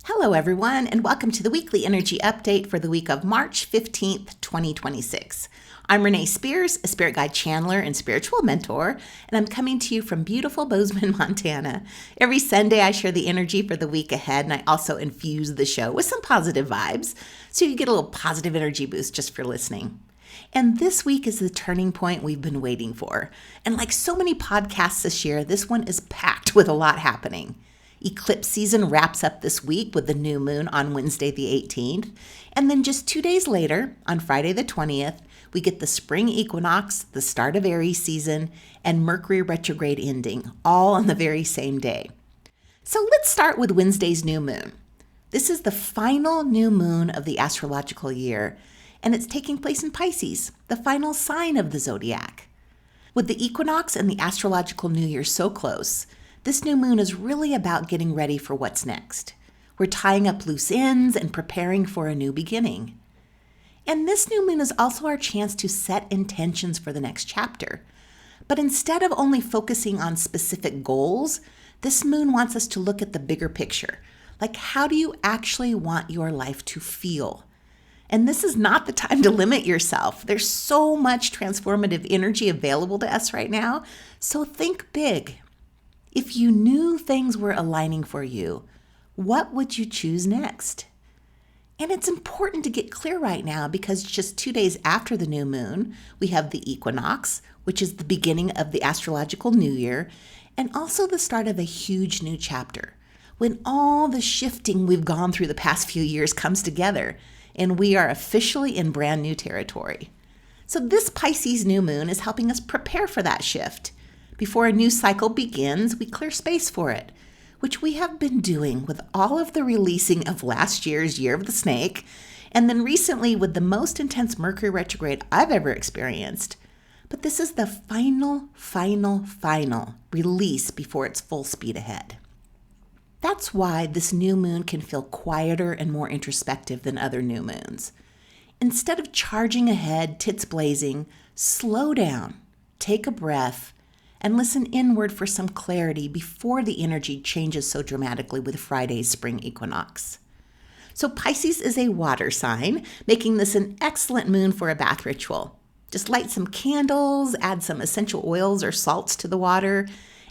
Hello, everyone, and welcome to the weekly energy update for the week of March 15th, 2026. I'm Renee Spears, a spirit guide channeler and spiritual mentor, and I'm coming to you from beautiful Bozeman, Montana. Every Sunday, I share the energy for the week ahead, and I also infuse the show with some positive vibes, so you get a little positive energy boost just for listening. And this week is the turning point we've been waiting for. And like so many podcasts this year, this one is packed with a lot happening. Eclipse season wraps up this week with the new moon on Wednesday the 18th. And then just 2 days later, on Friday the 20th, we get the Spring Equinox, the start of Aries season, and Mercury retrograde ending, all on the very same day. So let's start with Wednesday's new moon. This is the final new moon of the astrological year, and it's taking place in Pisces, the final sign of the zodiac. With the equinox and the astrological new year so close, this new moon is really about getting ready for what's next. We're tying up loose ends and preparing for a new beginning. And this new moon is also our chance to set intentions for the next chapter. But instead of only focusing on specific goals, this moon wants us to look at the bigger picture. Like, how do you actually want your life to feel? And this is not the time to limit yourself. There's so much transformative energy available to us right now, so think big. If you knew things were aligning for you, what would you choose next? And it's important to get clear right now because just 2 days after the new moon, we have the equinox, which is the beginning of the astrological new year, and also the start of a huge new chapter, when all the shifting we've gone through the past few years comes together, and we are officially in brand new territory. So this Pisces new moon is helping us prepare for that shift. Before a new cycle begins, we clear space for it, which we have been doing with all of the releasing of last year's Year of the Snake, and then recently with the most intense Mercury retrograde I've ever experienced. But this is the final release before it's full speed ahead. That's why this new moon can feel quieter and more introspective than other new moons. Instead of charging ahead, tits blazing, slow down, take a breath, and listen inward for some clarity before the energy changes so dramatically with Friday's spring equinox. So Pisces is a water sign, making this an excellent moon for a bath ritual. Just light some candles, add some essential oils or salts to the water,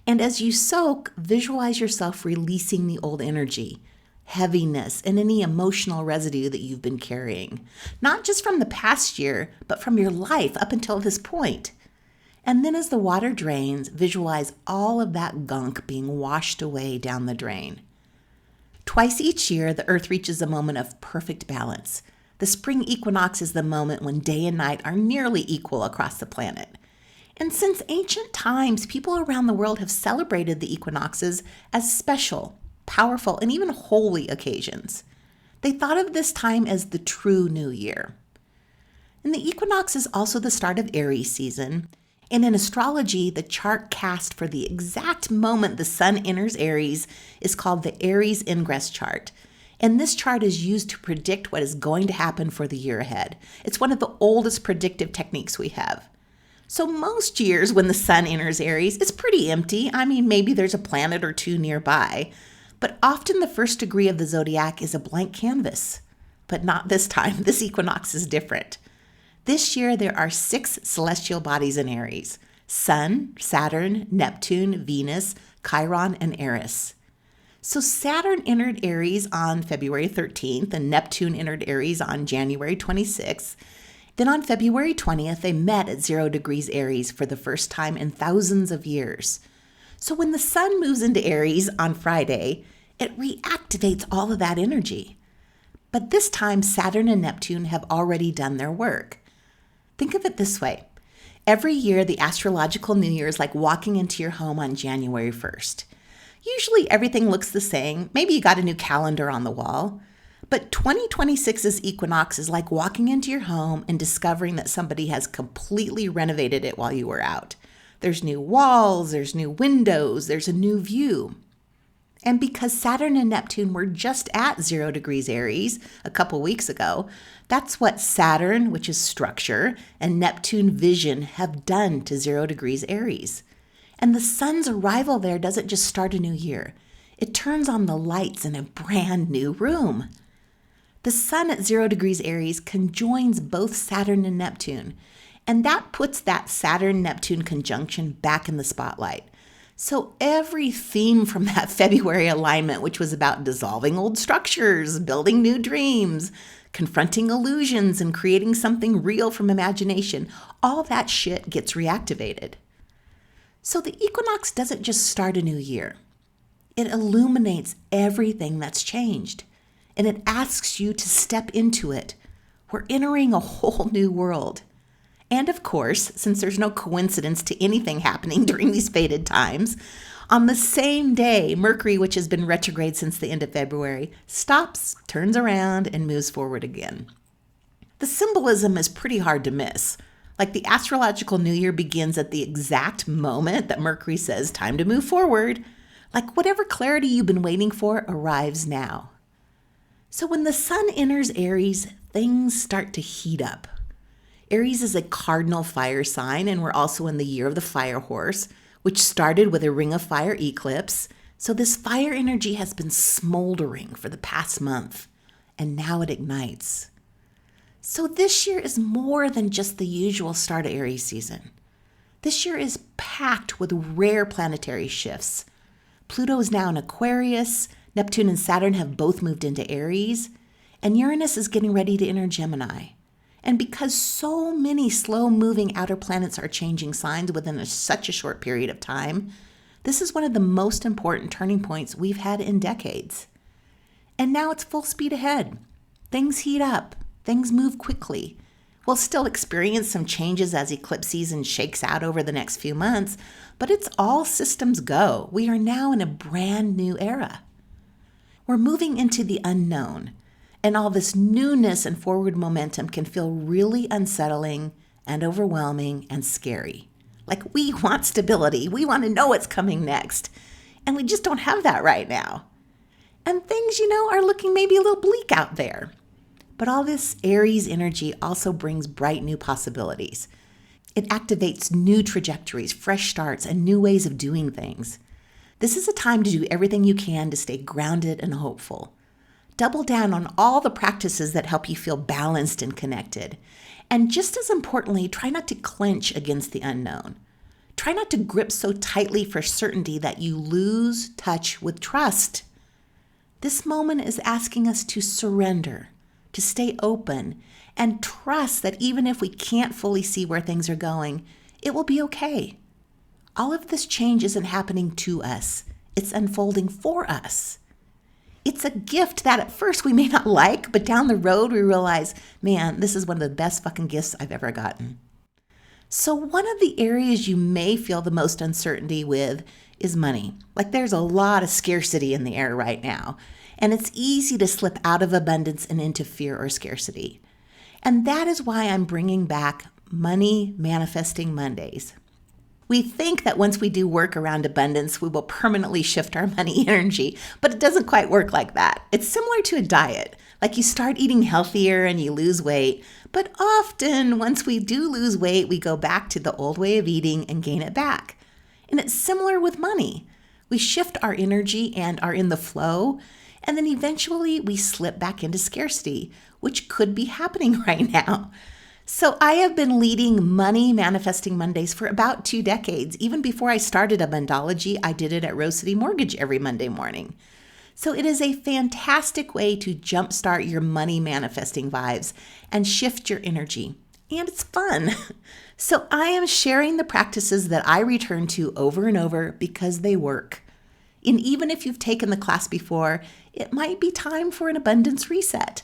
and as you soak, visualize yourself releasing the old energy, heaviness, and any emotional residue that you've been carrying, not just from the past year, but from your life up until this point. And then as the water drains, visualize all of that gunk being washed away down the drain. Twice each year, the Earth reaches a moment of perfect balance. The spring equinox is the moment when day and night are nearly equal across the planet. And since ancient times, people around the world have celebrated the equinoxes as special, powerful, and even holy occasions. They thought of this time as the true new year. And the equinox is also the start of Aries season. And in astrology, the chart cast for the exact moment the sun enters Aries is called the Aries ingress chart. And this chart is used to predict what is going to happen for the year ahead. It's one of the oldest predictive techniques we have. So most years when the sun enters Aries, it's pretty empty. I mean, maybe there's a planet or two nearby. But often the first degree of the zodiac is a blank canvas. But not this time. This equinox is different. This year, there are 6 celestial bodies in Aries: Sun, Saturn, Neptune, Venus, Chiron, and Eris. So Saturn entered Aries on February 13th, and Neptune entered Aries on January 26th. Then on February 20th, they met at 0 degrees Aries for the first time in thousands of years. So when the sun moves into Aries on Friday, it reactivates all of that energy. But this time, Saturn and Neptune have already done their work. Think of it this way. Every year, the astrological new year is like walking into your home on January 1st. Usually everything looks the same. Maybe you got a new calendar on the wall. But 2026's equinox is like walking into your home and discovering that somebody has completely renovated it while you were out. There's new walls, there's new windows, there's a new view. And because Saturn and Neptune were just at 0 degrees Aries a couple weeks ago, that's what Saturn, which is structure, and Neptune, vision, have done to 0 degrees Aries. And the sun's arrival there doesn't just start a new year. It turns on the lights in a brand new room. The sun at 0 degrees Aries conjoins both Saturn and Neptune, and that puts that Saturn-Neptune conjunction back in the spotlight. So every theme from that February alignment, which was about dissolving old structures, building new dreams, confronting illusions, and creating something real from imagination, all that shit gets reactivated. So the equinox doesn't just start a new year. It illuminates everything that's changed, and it asks you to step into it. We're entering a whole new world. And of course, since there's no coincidence to anything happening during these fated times, on the same day, Mercury, which has been retrograde since the end of February, stops, turns around, and moves forward again. The symbolism is pretty hard to miss. Like the astrological new year begins at the exact moment that Mercury says, time to move forward. Like whatever clarity you've been waiting for arrives now. So when the sun enters Aries, things start to heat up. Aries is a cardinal fire sign, and we're also in the year of the fire horse, which started with a ring of fire eclipse. So this fire energy has been smoldering for the past month, and now it ignites. So this year is more than just the usual start of Aries season. This year is packed with rare planetary shifts. Pluto is now in Aquarius, Neptune and Saturn have both moved into Aries, and Uranus is getting ready to enter Gemini. And because so many slow-moving outer planets are changing signs within such a short period of time, this is one of the most important turning points we've had in decades. And now it's full speed ahead. Things heat up. Things move quickly. We'll still experience some changes as eclipse season shakes out over the next few months, but it's all systems go. We are now in a brand new era. We're moving into the unknown, and all this newness and forward momentum can feel really unsettling and overwhelming and scary. Like we want stability. We want to know what's coming next. And we just don't have that right now. And things, are looking maybe a little bleak out there. But all this Aries energy also brings bright new possibilities. It activates new trajectories, fresh starts, and new ways of doing things. This is a time to do everything you can to stay grounded and hopeful. Double down on all the practices that help you feel balanced and connected. And just as importantly, try not to clench against the unknown. Try not to grip so tightly for certainty that you lose touch with trust. This moment is asking us to surrender, to stay open, and trust that even if we can't fully see where things are going, it will be okay. All of this change isn't happening to us. It's unfolding for us. It's a gift that at first we may not like, but down the road we realize, man, this is one of the best fucking gifts I've ever gotten. So one of the areas you may feel the most uncertainty with is money. Like there's a lot of scarcity in the air right now, and it's easy to slip out of abundance and into fear or scarcity. And that is why I'm bringing back Money Manifesting Mondays. We think that once we do work around abundance, we will permanently shift our money energy, but it doesn't quite work like that. It's similar to a diet. Like you start eating healthier and you lose weight, but often once we do lose weight, we go back to the old way of eating and gain it back. And it's similar with money. We shift our energy and are in the flow, and then eventually we slip back into scarcity, which could be happening right now. So I have been leading Money Manifesting Mondays for about 2 decades. Even before I started Abundology, I did it at Rose City Mortgage every Monday morning. So it is a fantastic way to jumpstart your money manifesting vibes and shift your energy. And it's fun. So I am sharing the practices that I return to over and over because they work. And even if you've taken the class before, it might be time for an abundance reset.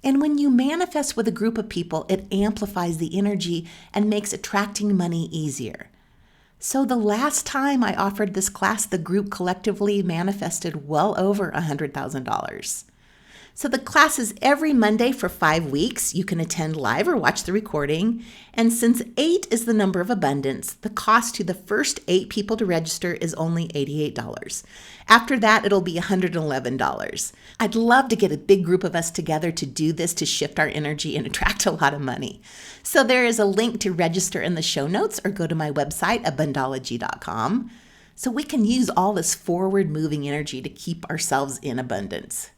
And when you manifest with a group of people, it amplifies the energy and makes attracting money easier. So the last time I offered this class, the group collectively manifested well over $100,000. So the class is every Monday for 5 weeks. You can attend live or watch the recording. And since 8 is the number of abundance, the cost to the first 8 people to register is only $88. After that, it'll be $111. I'd love to get a big group of us together to do this, to shift our energy and attract a lot of money. So there is a link to register in the show notes, or go to my website, Abundology.com. so we can use all this forward-moving energy to keep ourselves in abundance.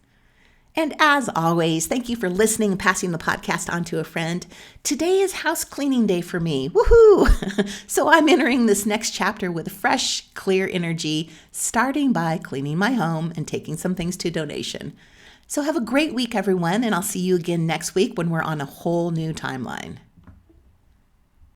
And as always, thank you for listening and passing the podcast on to a friend. Today is house cleaning day for me. Woohoo! So I'm entering this next chapter with fresh, clear energy, starting by cleaning my home and taking some things to donation. So have a great week, everyone, and I'll see you again next week when we're on a whole new timeline.